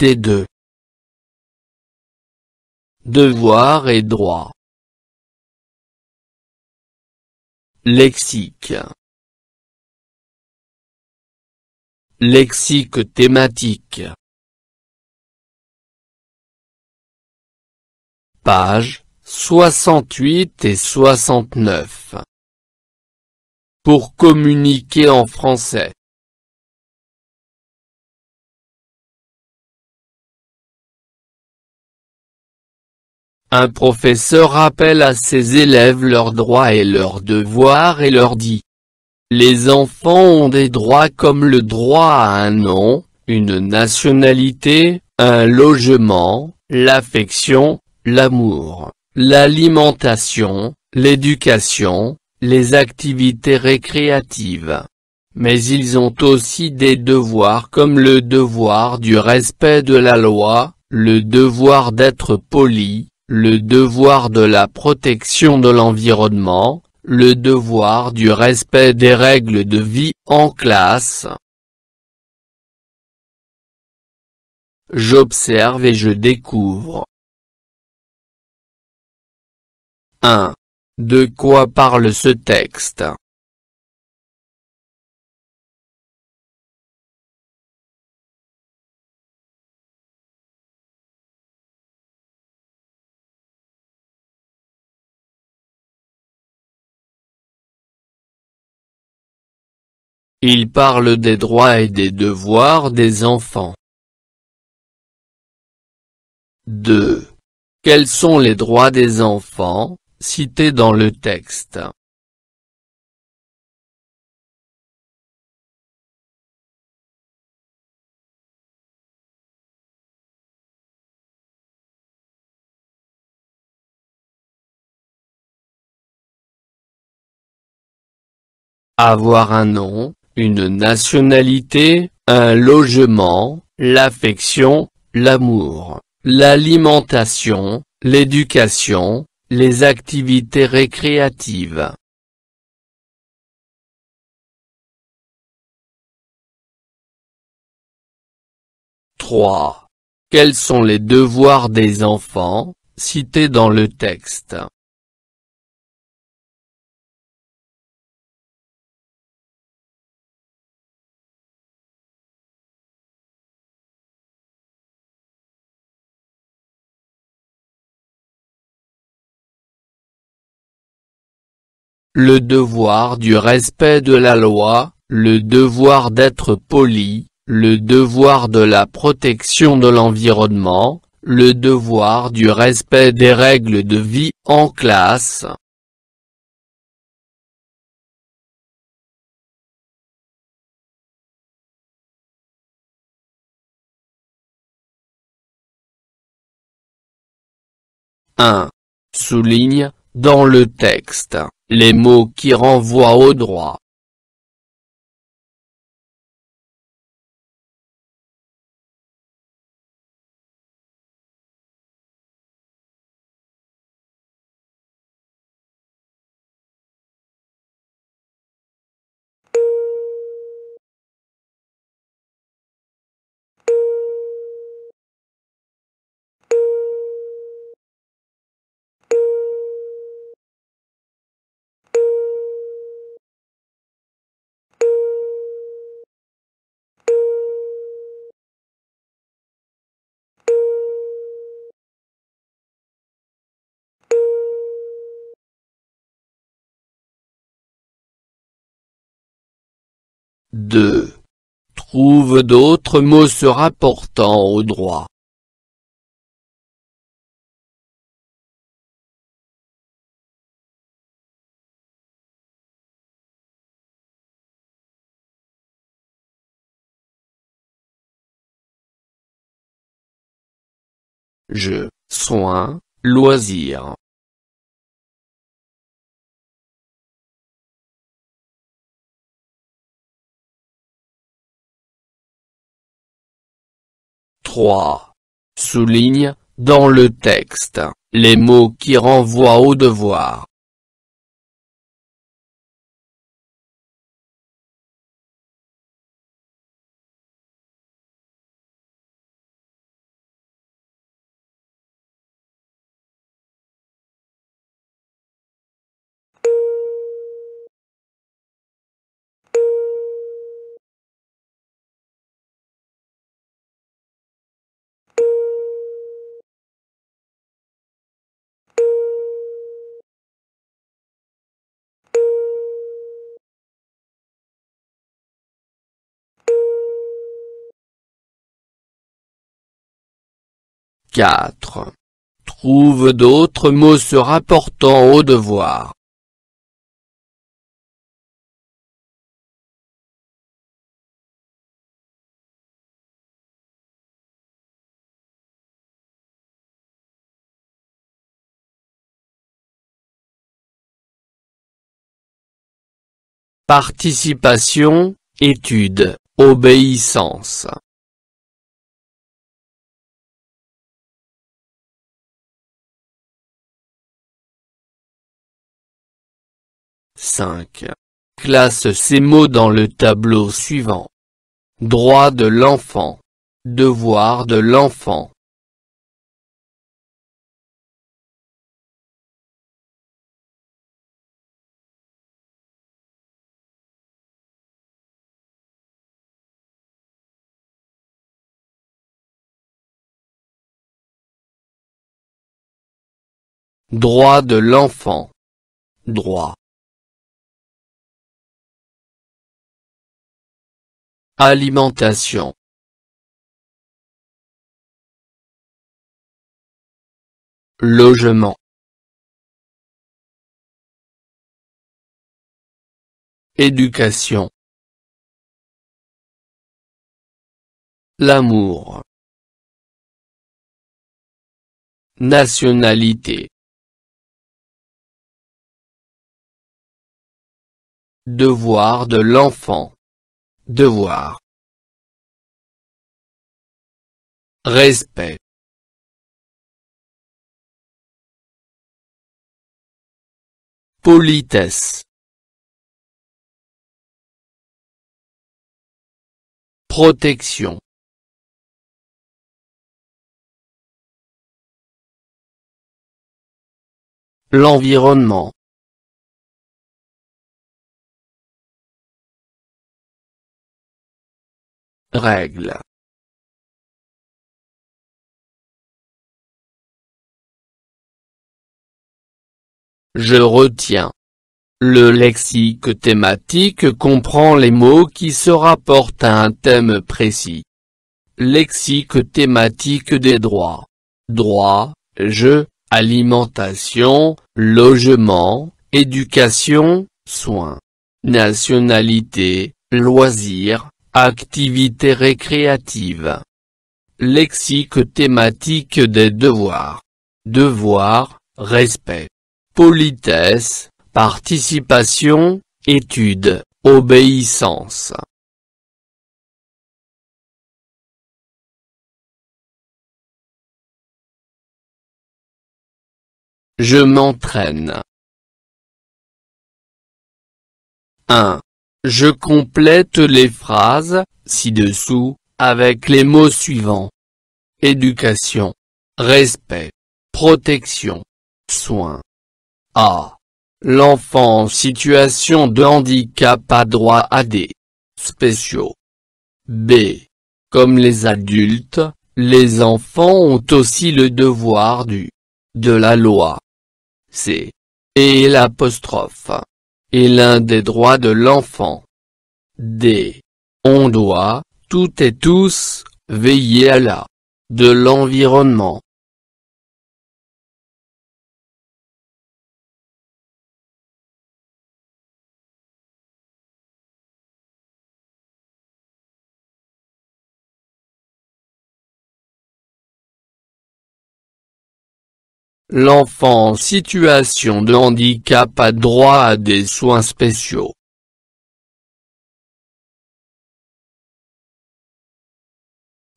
Cité de. Devoir et droit. Lexique. Lexique thématique. Pages 68 et 69. Pour communiquer en français. Un professeur rappelle à ses élèves leurs droits et leurs devoirs et leur dit: les enfants ont des droits comme le droit à un nom, une nationalité, un logement, l'affection, l'amour, l'alimentation, l'éducation, les activités récréatives. Mais ils ont aussi des devoirs comme le devoir du respect de la loi, le devoir d'être poli, le devoir de la protection de l'environnement, le devoir du respect des règles de vie en classe. J'observe et je découvre. 1. De quoi parle ce texte? Il parle des droits et des devoirs des enfants. 2. Quels sont les droits des enfants, cités dans le texte? Avoir un nom, une nationalité, un logement, l'affection, l'amour, l'alimentation, l'éducation, les activités récréatives. 3. Quels sont les devoirs des enfants, cités dans le texte? Le devoir du respect de la loi, le devoir d'être poli, le devoir de la protection de l'environnement, le devoir du respect des règles de vie en classe. « 1. Souligne, dans le texte, les mots qui renvoient au droit. « 2. Trouve d'autres mots se rapportant au droit. Jeu, soin, loisir. 3. Souligne, dans le texte, les mots qui renvoient au devoir. 4. Trouve d'autres mots se rapportant au devoir. Participation, étude, obéissance. Cinq. Classe ces mots dans le tableau suivant. Droit de l'enfant. Devoir de l'enfant. Droit de l'enfant. Droit. Alimentation. Logement. Éducation. L'amour. Nationalité. Devoir de l'enfant. Devoir. Respect. Politesse. Protection. L'environnement. Règle. Je retiens. Le lexique thématique comprend les mots qui se rapportent à un thème précis. Lexique thématique des droits. Droit, jeu, alimentation, logement, éducation, soins. Nationalité, loisirs, activités récréatives. Lexique thématique des devoirs. Devoir, respect. Politesse, participation, étude, obéissance. Je m'entraîne. 1. Je complète les phrases, ci-dessous, avec les mots suivants. Éducation. Respect. Protection. Soins. A. L'enfant en situation de handicap a droit à des spéciaux. B. Comme les adultes, les enfants ont aussi le devoir de la loi. C. Et l'apostrophe est l'un des droits de l'enfant. D. On doit, toutes et tous, veiller à la de l'environnement. L'enfant en situation de handicap a droit à des soins spéciaux.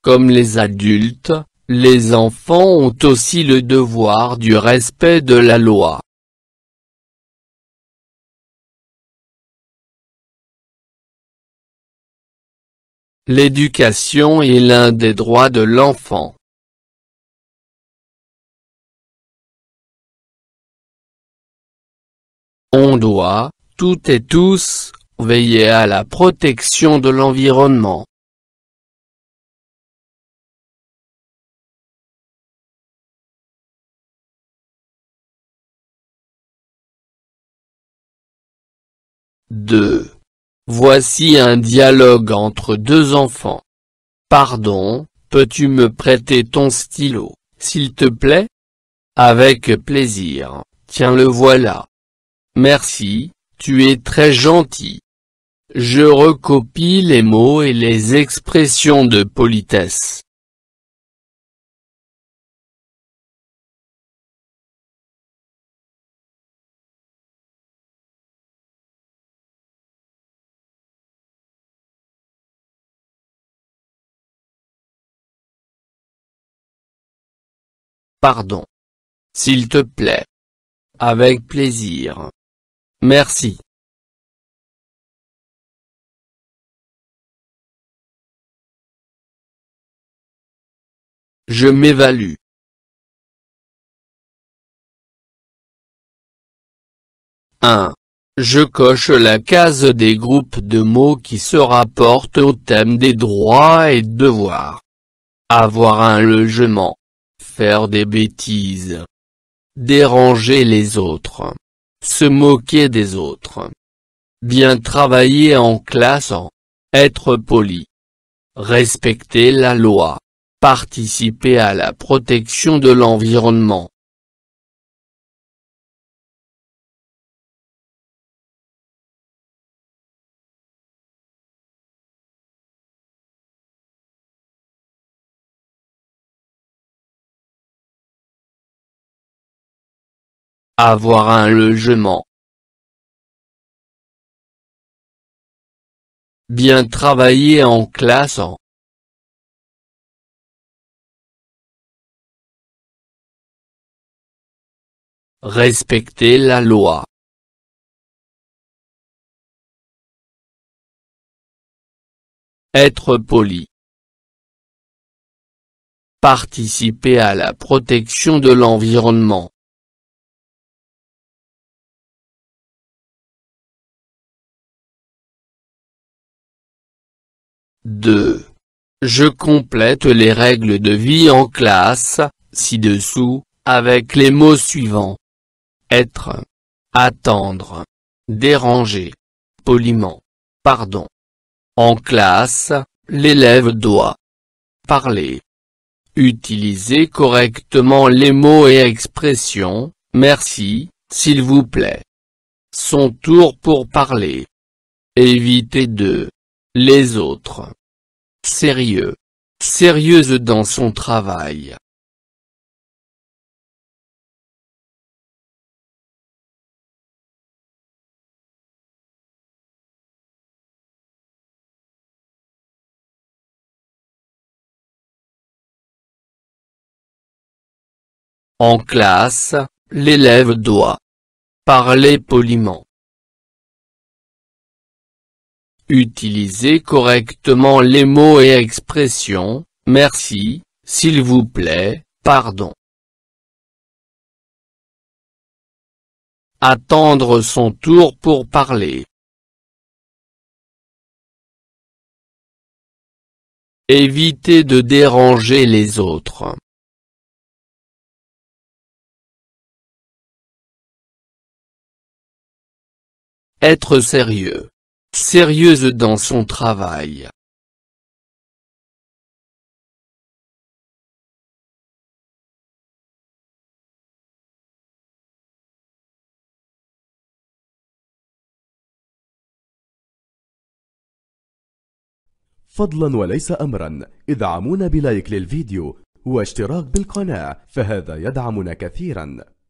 Comme les adultes, les enfants ont aussi le devoir du respect de la loi. L'éducation est l'un des droits de l'enfant. On doit, toutes et tous, veiller à la protection de l'environnement. Voici un dialogue entre deux enfants. Pardon, peux-tu me prêter ton stylo, S'il te plaît? Avec plaisir, tiens le voilà. Merci, tu es très gentil. Je recopie les mots et les expressions de politesse. Pardon. S'il te plaît. Avec plaisir. Merci. Je m'évalue. 1. Je coche la case des groupes de mots qui se rapportent au thème des droits et devoirs. Avoir un logement. Faire des bêtises. Déranger les autres. Se moquer des autres. Bien travailler en classe en. Être poli. Respecter la loi. Participer à la protection de l'environnement. Avoir un logement. Bien travailler en classe en. Respecter la loi. Être poli. Participer à la protection de l'environnement. 2. Je complète les règles de vie en classe, ci-dessous, avec les mots suivants. Être. Attendre. Déranger. Poliment. Pardon. En classe, l'élève doit parler. Utiliser correctement les mots et expressions, merci, s'il vous plaît. Son tour pour parler. Éviter de. Les autres. Sérieux. Sérieuse dans son travail. En classe, l'élève doit parler poliment. Utiliser correctement les mots et expressions, merci, s'il vous plaît, pardon. Attendre son tour pour parler. Éviter de déranger les autres. Être sérieux. Sérieuse dans son travail. فضلا وليس أمرا ادعمونا بلايك للفيديو واشتراك بالقناة، فهذا يدعمنا كثيرا.